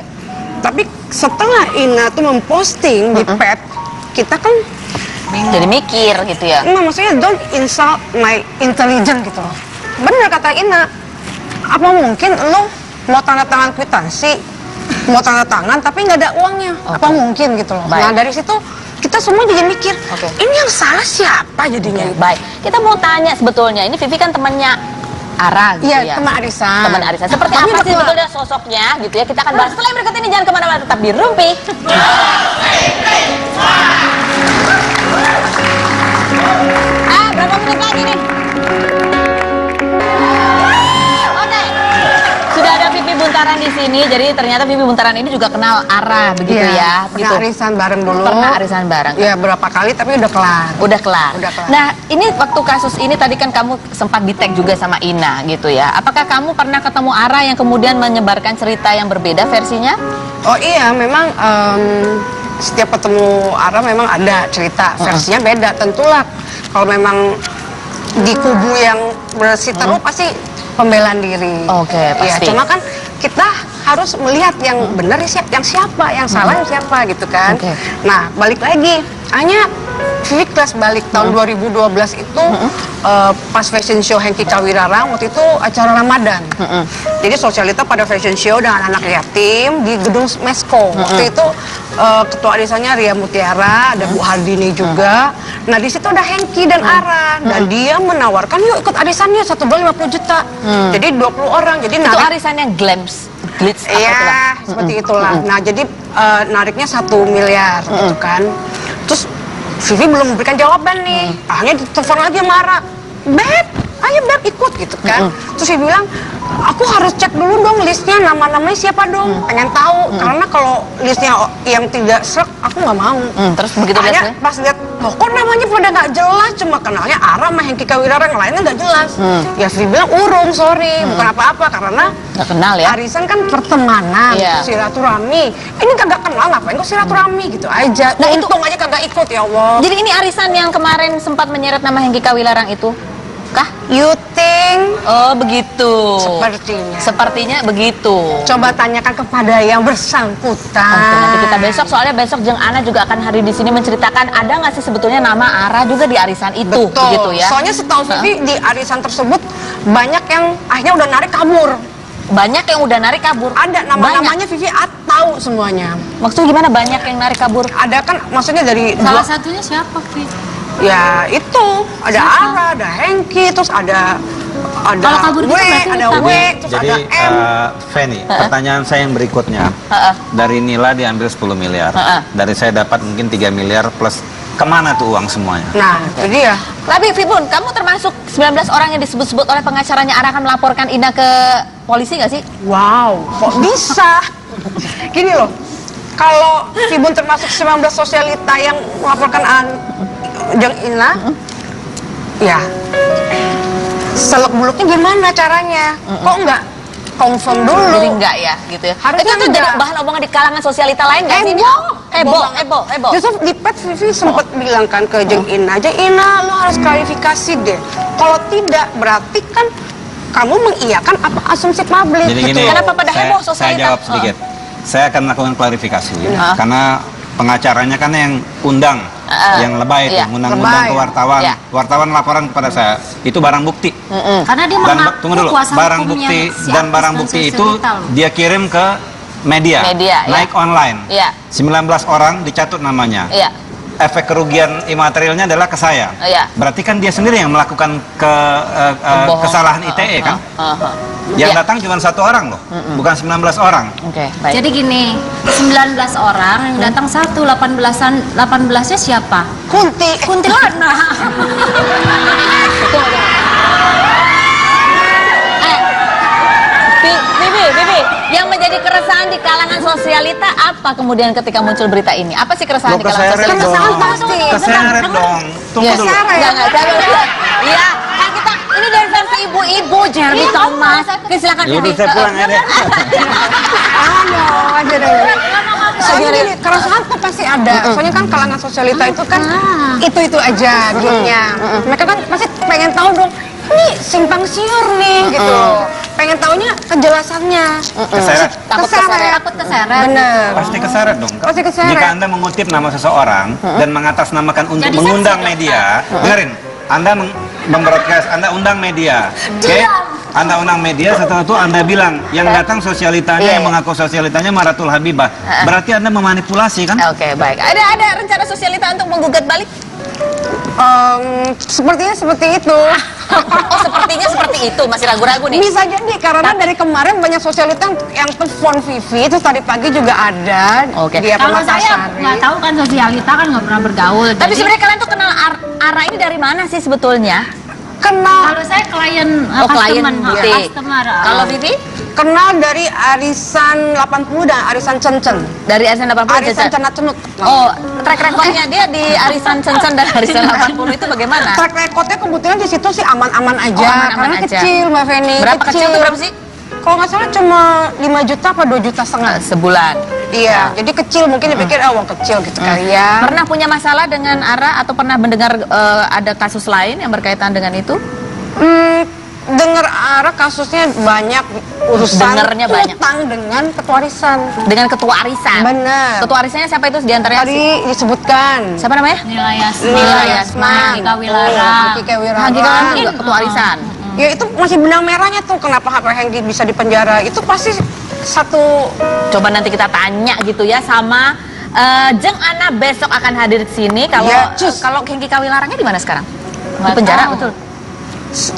Tapi setelah Ina tuh memposting di pet, kita kan Jadi mikir gitu ya. nah, maksudnya don't insult my intelligence gitu loh. Bener kata Ina. Apa mungkin lo mau tanda tangan kwitansi, mau tanda tangan tapi nggak ada uangnya? Apa mungkin gitu loh. Baik. Nah dari situ kita semua jadi mikir, Oke. ini yang salah siapa jadinya? Baik. Kita mau tanya sebetulnya, ini Vivi kan temannya Ara gitu Iya, ya. teman arisan. Teman arisan. Seperti Tapi apa sih betul. sebetulnya sosoknya gitu ya? Kita akan bahas setelah yang berikut ini. Jangan kemana-mana, tetap di Rumpi. Berapa menit lagi nih? Oke. Sudah ada Vivi Buntaran di sini. Jadi ternyata Vivi Buntaran ini juga kenal Ara begitu ya. Pernah Gitu. arisan bareng dulu. Pernah arisan bareng. Ya berapa kali tapi udah kelar. Udah kelar. Udah kelar. Nah, ini waktu kasus ini tadi kan kamu sempat di-tag juga sama Ina gitu ya. Apakah kamu pernah ketemu Ara yang kemudian menyebarkan cerita yang berbeda versinya? Oh iya, memang setiap ketemu Ara memang ada cerita versinya beda. Tentulah kalau memang di kubu yang berseteru pasti pembelaan diri. Oke, Ya, pasti. cuma kan kita harus melihat yang benar yang siapa, yang salah yang siapa gitu kan. Oke. Nah, balik lagi, hanya Vivi kelas balik tahun 2012 itu pas fashion show Hengki Kawirarang, waktu itu acara Ramadan. Jadi sosialita pada fashion show dengan anak yatim di gedung Mesko. Waktu itu ketua arisannya Ria Mutiara, ada Bu Hardini juga. Nah di situ ada Hengki dan Ara, dan dia menawarkan yuk ikut arisannya 1 bulan 50 juta. Jadi 20 orang. Jadi Itu narik. arisannya glitz apa itulah. Iya, seperti itulah. Nah, jadi nariknya 1 miliar gitu kan. Terus Vivi belum memberikan jawaban nih. Akhirnya ditelepon lagi sama Ara. Beb, ayo Beb ikut gitu kan. Terus Vivi bilang, aku harus cek dulu dong listnya, nama-namanya siapa dong. Pengen tahu, karena kalau listnya yang tidak serak, aku nggak mau. Terus begitu Akhirnya biasanya? pas lihat, loh kok namanya pada nggak jelas, cuma kenalnya Ara sama Hengki Kawirarang, yang lainnya nggak jelas. Ya Vivi bilang urung, sorry, bukan apa-apa, karena Nggak kenal ya? arisan kan pertemanan, Iya. silaturahmi. Ini kagak kenal, ngapain kok silaturahmi gitu aja. Nah, itu- Untung aja kagak ikut, ya Allah. Jadi ini arisan yang kemarin sempat menyeret nama Hengki Kawirarang itu kah? You think? Oh begitu. Sepertinya. Sepertinya begitu. Coba tanyakan kepada yang bersangkutan. Oke, nanti kita besok, soalnya besok Jeng Ana juga akan hadir di sini menceritakan ada nggak sih sebetulnya nama Ara juga di arisan itu, Betul. begitu ya? Soalnya setahu Vivi di arisan tersebut banyak yang akhirnya udah narik kabur. Banyak yang udah narik kabur. Ada nama-namanya Vivi tahu semuanya. Maksudnya gimana banyak yang narik kabur? Ada kan maksudnya dari Salah satunya siapa, Vi? ya itu ada Ara, ada Hengki, terus ada Kalau kabur gitu W, berarti ada utang. W, terus Jadi ada M. Feni, pertanyaan saya yang berikutnya. Dari Nila diambil 10 miliar. Dari saya dapat mungkin 3 miliar plus kemana tuh uang semuanya? Nah, itu dia. Tapi Vibun, kamu termasuk 19 orang yang disebut-sebut oleh pengacaranya Ara akan melaporkan Ina ke polisi nggak sih? Wow, kok bisa? Gini loh, kalau Vibun termasuk 19 sosialita yang melaporkan Jeng Ina, ya seluk beluknya gimana caranya? Kok nggak confirm dulu? Jadi enggak ya, gitu ya? Harusnya itu jadi enggak. bahan omongan di kalangan sosialita lain nggak sih? Heboh. Justru di pet Vivi sempat bilang kan ke Jeng Ina, Jeng Ina lo harus klarifikasi deh. Kalau tidak berarti kan kamu mengiyakan apa asumsi publik. Jadi gitu. gini, Kenapa pada heboh saya sosialita? jawab sedikit. Saya akan melakukan klarifikasi karena pengacaranya kan yang undang, yang lebay itu, Iya, undang-undang ke lebay. wartawan. Iya. Wartawan laporan kepada saya, itu barang bukti. Karena dia Dan mengaku tunggu dulu, kuasa barang hukumnya bukti si dan artis barang dan bukti itu sosialita loh. dia kirim ke media, Media, iya. naik online. Iya. 19 orang dicatut namanya. Iya. Efek kerugian imaterialnya adalah ke saya. Iya. Berarti kan dia sendiri yang melakukan Kebohongan. kesalahan ITE kan? Yang Iya. datang cuma 1 orang loh, bukan 19 orang. Oke, baik. Jadi gini, 19 orang yang datang 18-nya siapa? Kunti. Kuntilanak. Bibi, yang menjadi keresahan di kalangan sosialita apa kemudian ketika muncul berita ini? Apa sih keresahan Loh, di kalangan keseret sosialita? dong. pasti. Keseret dong. Tunggu Iya. dulu. Enggak, iya. Kan kita ini dari versi ibu-ibu Jeremy Thomas. Oke, silakan Ya udah Bibi. saya pulang ya deh. Aja deh. Soalnya gini, keresahan tuh pasti ada. Soalnya kan kalangan sosialita itu kan itu aja duitnya. Mereka kan pasti pengen tahu dong. Ini simpang siur nih gitu. Pengen taunya kejelasannya. Keseret. Takut keseret. Takut keseret. Bener. Pasti keseret dong. Pasti keseret. Jika Anda mengutip nama seseorang dan mengatasnamakan untuk Jadi mengundang saksi, media, dengerin. Anda membroadcast, Anda undang media. Oke? Anda undang media, setelah itu Anda bilang yang datang sosialitanya, yang mengaku sosialitanya Maratul Habibah. Berarti Anda memanipulasi kan? Oke, baik. Ada rencana sosialita untuk menggugat balik? Sepertinya seperti itu. Oh, sepertinya seperti itu. Masih ragu-ragu nih. Bisa jadi karena dari kemarin banyak sosialita yang telepon Vivi, terus tadi pagi juga ada. Oke. Dia Kalau saya Permatasari. nggak tahu kan sosialita kan nggak pernah bergaul. Tapi Jadi, sebenarnya kalian tuh kenal Ara ini dari mana sih sebetulnya? Kenal kalau saya klien klien customer, Butik. customer. Kalau Vivi? kenal dari arisan 80 dan arisan Cencen. Dari arisan 80 Arisan Cencen. Cenat Cenut. Oh, track recordnya dia di arisan Cencen dan arisan 80 itu bagaimana? Track recordnya kebetulan di situ sih aman-aman aja. Oh, aman-aman karena aja. kecil Mbak Feni. Berapa kecil tuh berapa sih? Kalau nggak salah cuma 5 juta apa 2 juta setengah. Sebulan. Iya, jadi kecil mungkin dipikir uang kecil gitu kali ya. Pernah punya masalah dengan Ara atau pernah mendengar ada kasus lain yang berkaitan dengan itu? Dengar Ara kasusnya banyak urusan Dengernya banyak. utang dengan ketua arisan. Dengan ketua arisan. Benar. Ketua arisannya siapa itu diantaranya? Tadi disebutkan. Siapa namanya? Nila Yasman, Nila Yasman, Hangika Wilara. Hangika Wilara. Hangika kan juga ketua arisan. Ya itu masih benang merahnya tuh kenapa Hangki bisa dipenjara. Itu pasti satu. Coba nanti kita tanya gitu ya sama Jeng Ana besok akan hadir di sini. Kalau Ya, cus. kalau Hangika Wilaranya di mana sekarang? Di Nggak penjara tahu. betul.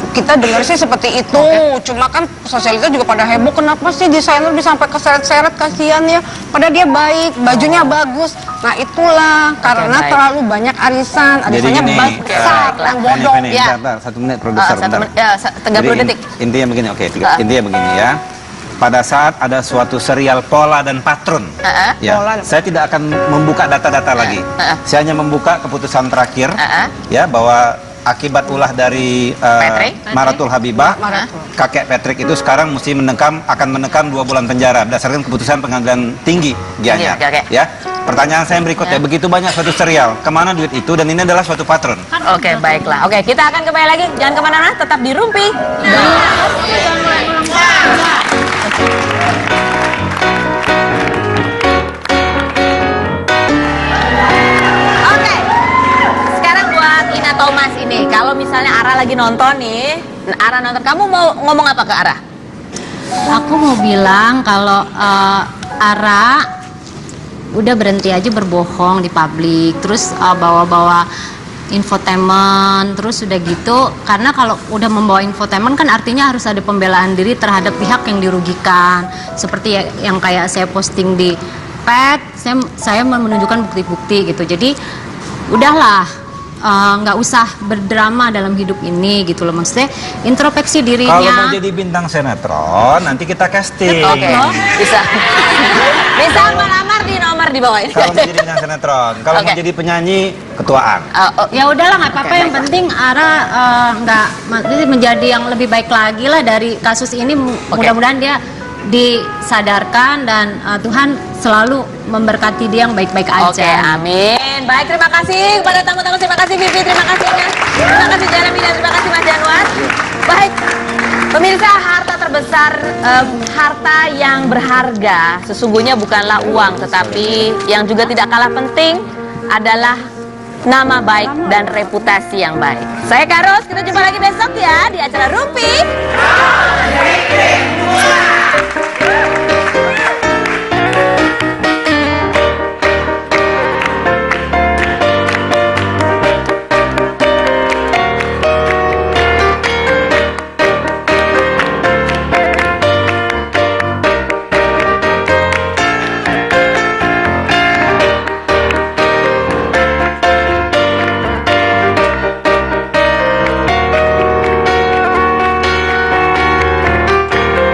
Kita dengar sih seperti itu, cuma kan sosialita juga pada heboh, kenapa sih desainer bisa sampai keseret-seret, kasihan ya, padahal dia baik, bajunya bagus. Nah itulah karena baik. terlalu banyak arisan, Jadi arisannya gini, besar, yang Fanny, bodong. Fanny, Ya. bentar, 1 menit produser, Satu bentar. menit, ya, 30 Jadi detik. intinya begini, oke, intinya begini ya. Pada saat ada suatu serial Pola dan Patron, ya, Pola. saya tidak akan membuka data-data lagi. Saya hanya membuka keputusan terakhir, ya, bahwa akibat ulah dari Patrick. Maratul Habibah, kakek Patrick itu sekarang mesti akan menekam 2 bulan penjara berdasarkan keputusan pengadilan tinggi Gianyar. Oke. Ya, pertanyaan saya berikutnya, begitu banyak suatu serial, kemana duit itu? Dan ini adalah suatu patron. Oke, baiklah. Oke, kita akan kembali lagi. Jangan kemana-mana, tetap di Rumpi. Oke, sekarang buat Ina Thomas ini, kalau misalnya Ara lagi nonton nih, Ara nonton, kamu mau ngomong apa ke Ara? Aku mau bilang kalau Ara udah berhenti aja berbohong di publik, terus bawa-bawa infotainment, terus udah gitu, karena kalau udah membawa infotainment kan artinya harus ada pembelaan diri terhadap pihak yang dirugikan, seperti yang kayak saya posting di pet, saya menunjukkan bukti-bukti gitu. Jadi udahlah, nggak usah berdrama dalam hidup ini gitu loh, maksudnya introspeksi Kalau dirinya. mau jadi bintang sinetron, nanti kita casting. Oke, bisa. Bisa melamar di nomor di bawah ini. Kalau mau jadi bintang sinetron, kalau mau Oke. jadi penyanyi, ketuaan. Ya udahlah, nggak apa-apa, yang penting Ara menjadi yang lebih baik lagi lah dari kasus ini. Mudah-mudahan dia disadarkan dan Tuhan selalu memberkati dia yang baik-baik aja. Oke, amin. Baik, terima kasih kepada tamu-tamu. Terima kasih Vivi, terima kasih Ina. Terima kasih Jeremy dan terima kasih Mas Januar. Baik, pemirsa, harta terbesar, harta yang berharga sesungguhnya bukanlah uang, tetapi yang juga tidak kalah penting adalah nama baik dan reputasi yang baik. Saya Karos, kita jumpa lagi besok ya di acara Rumpi.